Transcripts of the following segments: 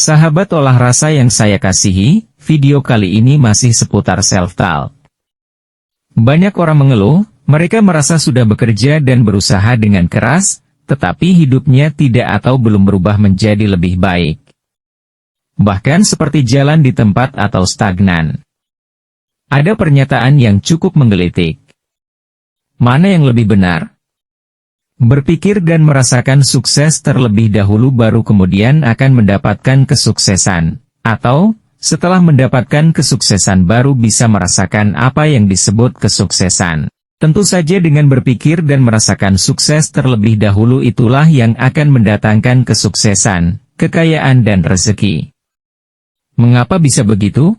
Sahabat olah rasa yang saya kasihi, video kali ini masih seputar self-talk. Banyak orang mengeluh, mereka merasa sudah bekerja dan berusaha dengan keras, tetapi hidupnya tidak atau belum berubah menjadi lebih baik. Bahkan seperti jalan di tempat atau stagnan. Ada pernyataan yang cukup menggelitik. Mana yang lebih benar? Berpikir dan merasakan sukses terlebih dahulu baru kemudian akan mendapatkan kesuksesan, atau setelah mendapatkan kesuksesan baru bisa merasakan apa yang disebut kesuksesan. Tentu saja dengan berpikir dan merasakan sukses terlebih dahulu itulah yang akan mendatangkan kesuksesan, kekayaan dan rezeki. Mengapa bisa begitu?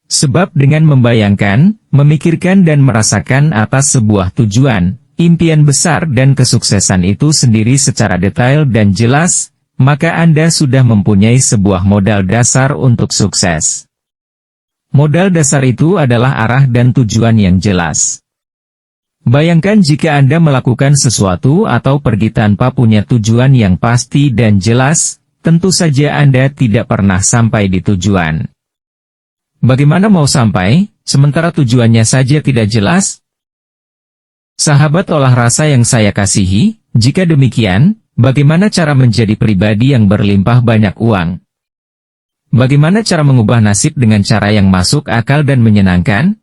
Sebab dengan membayangkan, memikirkan dan merasakan atas sebuah tujuan, impian besar dan kesuksesan itu sendiri secara detail dan jelas, maka Anda sudah mempunyai sebuah modal dasar untuk sukses. Modal dasar itu adalah arah dan tujuan yang jelas. Bayangkan jika Anda melakukan sesuatu atau pergi tanpa punya tujuan yang pasti dan jelas, tentu saja Anda tidak pernah sampai di tujuan. Bagaimana mau sampai, sementara tujuannya saja tidak jelas? Sahabat olah rasa yang saya kasihi, jika demikian, bagaimana cara menjadi pribadi yang berlimpah banyak uang? Bagaimana cara mengubah nasib dengan cara yang masuk akal dan menyenangkan?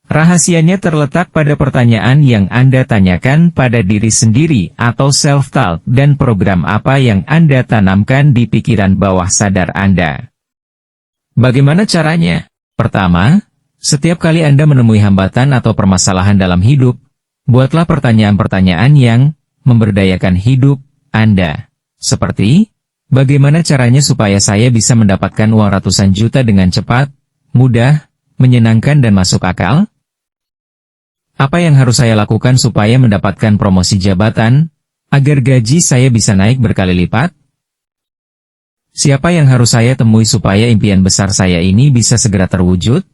Rahasianya terletak pada pertanyaan yang Anda tanyakan pada diri sendiri atau self-talk dan program apa yang Anda tanamkan di pikiran bawah sadar Anda. Bagaimana caranya? Pertama, setiap kali Anda menemui hambatan atau permasalahan dalam hidup, buatlah pertanyaan-pertanyaan yang memberdayakan hidup Anda. Seperti, bagaimana caranya supaya saya bisa mendapatkan uang ratusan juta dengan cepat, mudah, menyenangkan dan masuk akal? Apa yang harus saya lakukan supaya mendapatkan promosi jabatan, agar gaji saya bisa naik berkali lipat? Siapa yang harus saya temui supaya impian besar saya ini bisa segera terwujud?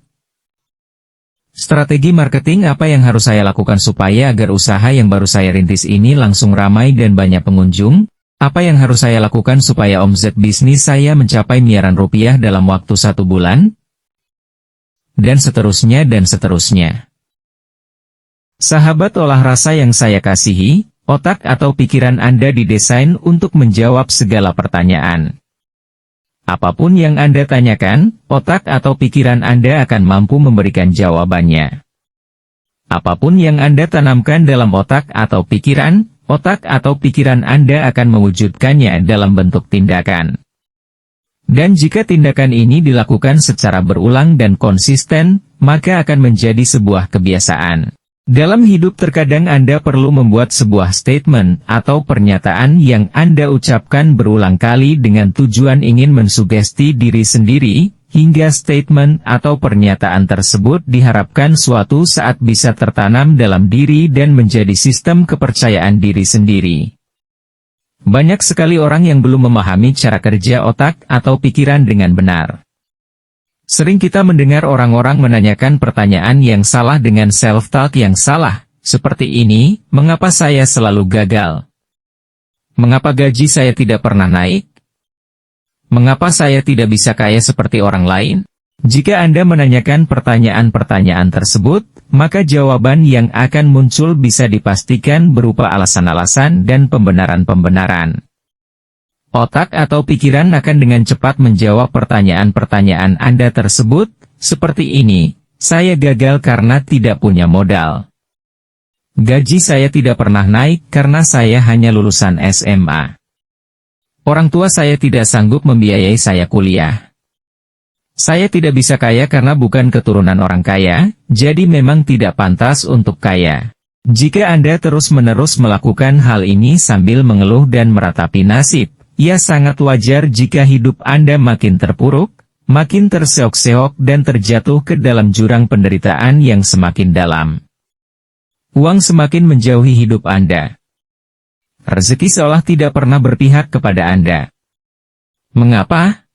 Strategi marketing apa yang harus saya lakukan supaya agar usaha yang baru saya rintis ini langsung ramai dan banyak pengunjung? Apa yang harus saya lakukan supaya omset bisnis saya mencapai miliaran rupiah dalam waktu 1 bulan? Dan seterusnya dan seterusnya. Sahabat olah rasa yang saya kasihi, otak atau pikiran Anda didesain untuk menjawab segala pertanyaan. Apapun yang Anda tanyakan, otak atau pikiran Anda akan mampu memberikan jawabannya. Apapun yang Anda tanamkan dalam otak atau pikiran Anda akan mewujudkannya dalam bentuk tindakan. Dan jika tindakan ini dilakukan secara berulang dan konsisten, maka akan menjadi sebuah kebiasaan. Dalam hidup terkadang Anda perlu membuat sebuah statement atau pernyataan yang Anda ucapkan berulang kali dengan tujuan ingin mensugesti diri sendiri, hingga statement atau pernyataan tersebut diharapkan suatu saat bisa tertanam dalam diri dan menjadi sistem kepercayaan diri sendiri. Banyak sekali orang yang belum memahami cara kerja otak atau pikiran dengan benar. Sering kita mendengar orang-orang menanyakan pertanyaan yang salah dengan self-talk yang salah, seperti ini, mengapa saya selalu gagal? Mengapa gaji saya tidak pernah naik? Mengapa saya tidak bisa kaya seperti orang lain? Jika Anda menanyakan pertanyaan-pertanyaan tersebut, maka jawaban yang akan muncul bisa dipastikan berupa alasan-alasan dan pembenaran-pembenaran. Otak atau pikiran akan dengan cepat menjawab pertanyaan-pertanyaan Anda tersebut, seperti ini, saya gagal karena tidak punya modal. Gaji saya tidak pernah naik karena saya hanya lulusan SMA. Orang tua saya tidak sanggup membiayai saya kuliah. Saya tidak bisa kaya karena bukan keturunan orang kaya, jadi memang tidak pantas untuk kaya. Jika Anda terus-menerus melakukan hal ini sambil mengeluh dan meratapi nasib, ya sangat wajar jika hidup Anda makin terpuruk, makin terseok-seok dan terjatuh ke dalam jurang penderitaan yang semakin dalam. Uang semakin menjauhi hidup Anda. Rezeki seolah tidak pernah berpihak kepada Anda. Mengapa?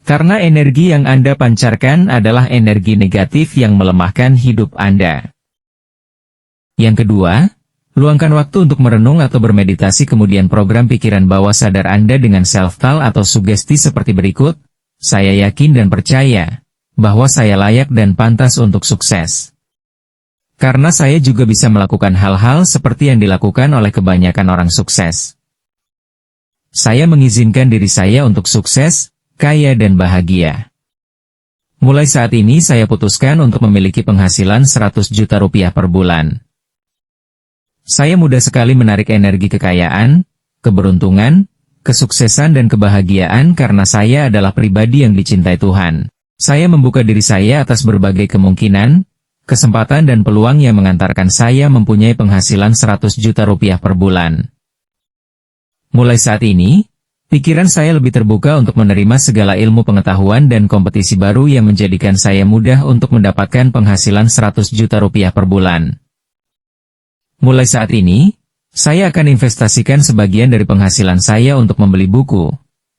Karena energi yang Anda pancarkan adalah energi negatif yang melemahkan hidup Anda. Yang kedua, Luangkan waktu untuk merenung atau bermeditasi, kemudian program pikiran bawah sadar Anda dengan self-talk atau sugesti seperti berikut. Saya yakin dan percaya bahwa saya layak dan pantas untuk sukses. Karena saya juga bisa melakukan hal-hal seperti yang dilakukan oleh kebanyakan orang sukses. Saya mengizinkan diri saya untuk sukses, kaya dan bahagia. Mulai saat ini saya putuskan untuk memiliki penghasilan 100 juta rupiah per bulan. Saya mudah sekali menarik energi kekayaan, keberuntungan, kesuksesan dan kebahagiaan karena saya adalah pribadi yang dicintai Tuhan. Saya membuka diri saya atas berbagai kemungkinan, kesempatan dan peluang yang mengantarkan saya mempunyai penghasilan 100 juta rupiah per bulan. Mulai saat ini, pikiran saya lebih terbuka untuk menerima segala ilmu pengetahuan dan kompetisi baru yang menjadikan saya mudah untuk mendapatkan penghasilan 100 juta rupiah per bulan. Mulai saat ini, saya akan investasikan sebagian dari penghasilan saya untuk membeli buku,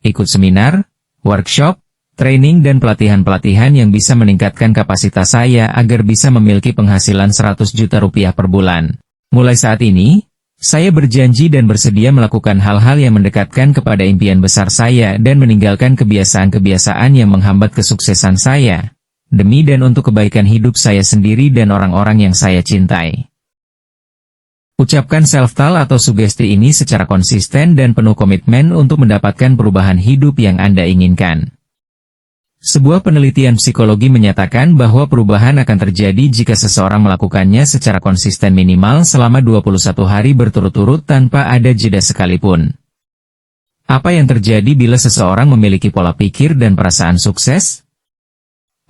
ikut seminar, workshop, training dan pelatihan-pelatihan yang bisa meningkatkan kapasitas saya agar bisa memiliki penghasilan 100 juta rupiah per bulan. Mulai saat ini, saya berjanji dan bersedia melakukan hal-hal yang mendekatkan kepada impian besar saya dan meninggalkan kebiasaan-kebiasaan yang menghambat kesuksesan saya, demi dan untuk kebaikan hidup saya sendiri dan orang-orang yang saya cintai. Ucapkan self-talk atau sugesti ini secara konsisten dan penuh komitmen untuk mendapatkan perubahan hidup yang Anda inginkan. Sebuah penelitian psikologi menyatakan bahwa perubahan akan terjadi jika seseorang melakukannya secara konsisten minimal selama 21 hari berturut-turut tanpa ada jeda sekalipun. Apa yang terjadi bila seseorang memiliki pola pikir dan perasaan sukses?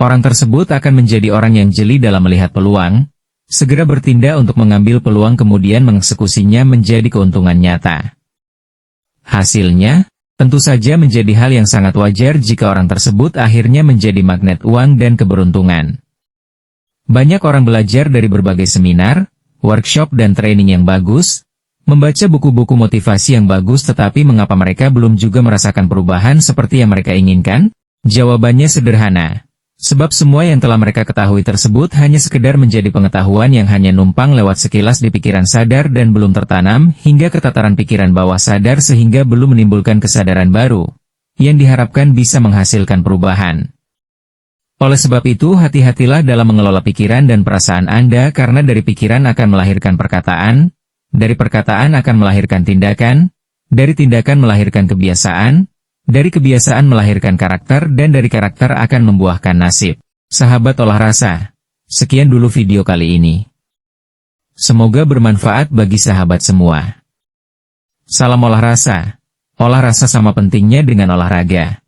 Orang tersebut akan menjadi orang yang jeli dalam melihat peluang, segera bertindak untuk mengambil peluang kemudian mengeksekusinya menjadi keuntungan nyata. Hasilnya, tentu saja menjadi hal yang sangat wajar jika orang tersebut akhirnya menjadi magnet uang dan keberuntungan. Banyak orang belajar dari berbagai seminar, workshop dan training yang bagus, membaca buku-buku motivasi yang bagus, tetapi mengapa mereka belum juga merasakan perubahan seperti yang mereka inginkan? Jawabannya sederhana. Sebab semua yang telah mereka ketahui tersebut hanya sekedar menjadi pengetahuan yang hanya numpang lewat sekilas di pikiran sadar dan belum tertanam hingga ke tataran pikiran bawah sadar sehingga belum menimbulkan kesadaran baru, yang diharapkan bisa menghasilkan perubahan. Oleh sebab itu hati-hatilah dalam mengelola pikiran dan perasaan Anda karena dari pikiran akan melahirkan perkataan, dari perkataan akan melahirkan tindakan, dari tindakan melahirkan kebiasaan, dari kebiasaan melahirkan karakter dan dari karakter akan membuahkan nasib. Sahabat olah rasa, sekian dulu video kali ini. Semoga bermanfaat bagi sahabat semua. Salam olah rasa sama pentingnya dengan olahraga.